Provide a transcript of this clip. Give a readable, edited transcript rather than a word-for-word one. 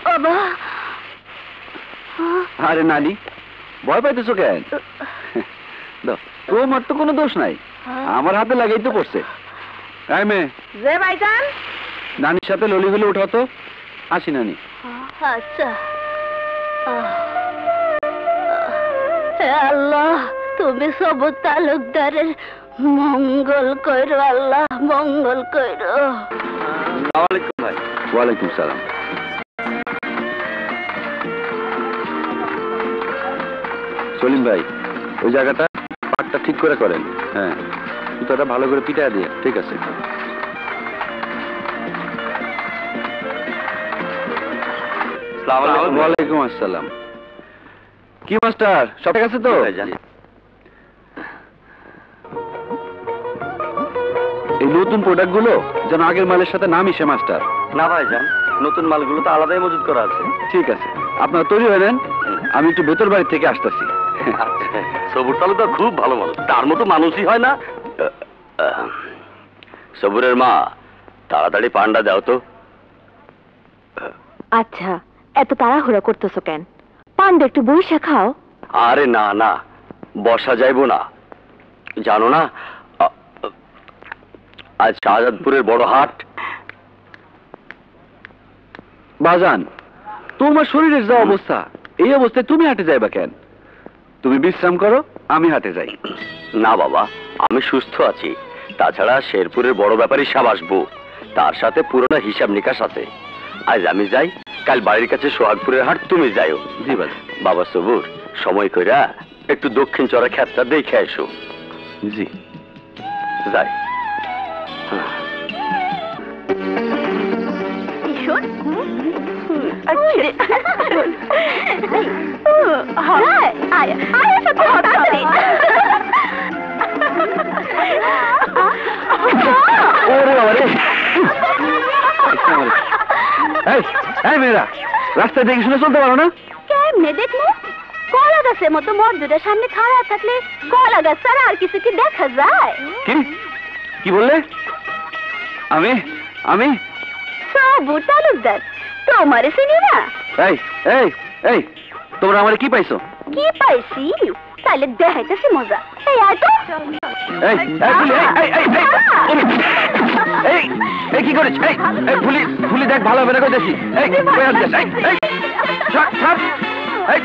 বাবা। আরে নানি, ভয় পাইতেছো কেন? তোমার তো কোনো দোষ নাই, আমার হাতে লাগাই তো পড়ছে। এই মেয়ে, যে ভাইজান, নানির সাথে ললি হলে উঠাও তো। আসি নানি। আচ্ছা। হে আল্লাহ, তুমি সবুজ তালুকদারের মঙ্গল কইরো, আল্লাহ মঙ্গল কইরো। ওয়ালাইকুম ভাই। ওয়ালাইকুম সালাম। সলিম ভাই, ওই জায়গাটা পাটটা ঠিক করে করেন। হ্যাঁ, জুতাটা ভালো করে পিটায় দিয়ে। ঠিক আছে। ওয়ালাইকুম আসসালাম। কি মাস্টার, সব ঠিক আছে তো? এই নতুন প্রোডাক্ট গুলো যেন আগের মালের সাথে না মিশে মাস্টার। না ভাইজান, নতুন মালগুলো তো আলাদাই মজুত করা আছে। ঠিক আছে, আপনারা তৈরি হয়ে নেন, আমি একটু ভেতর বাড়ি থেকে আসতেছি। সবুর তালুকদা খুব ভালো মানুষ, তার মতো মানুষই হয় না। সবুরের মা, তাড়াতাড়ি পান্ডা দাও তো। আচ্ছা, এত তাড়াহুড়া করতেছো কেন? পান্ডা একটু বইসা খাও। আরে না না, বসা যাইব না। জানো না, আজ শাহজাদপুরের বড় হাট। বাজান, তোমার শরীরের যা অবস্থা, এই অবস্থায় তুমি হাটে যাইবা কেন? তুমি বিশ্রাম করো, আমি হাটে যাই। না বাবা, আমি সুস্থ আছি। তাছাড়া শেরপুরের বড় ব্যাপারী সাহেব আসবো, তার সাথে পুরোনো হিসাব নিকাশ আছে। আজ আমি যাই, কাল বাড়ির কাছে সোহাগপুরের হাট তুমি যাইও। জি বাবা। বাবা সবুর, সময় কইরা একটু দক্ষিণ চড়া ক্ষেতটা দেখে এসো। জি যাই। মেয়েরা, রাস্তায় দেখে শুনে চলতে পারো না? কেমনে দেখবো? কলা গাছের মতো মর্যাদার সামনে খাড়া থাকলে কলা গাছ ছাড়া আর কিছু কি দেখা যায়? কি বললে? আমি আমি সবুর তালুকদার, তোমারে চিনি না? এই এই এই, তোমরা আমারে কি পাইছো? কি পাইছি? তাহলে দেখাইতেছি মজা। এই আয় তো। এই কি করিস? এই পুলি দেখ, ভালো হবে না কইতেছি। এই কই আসছিস? এই ছাড় ছাড়। এই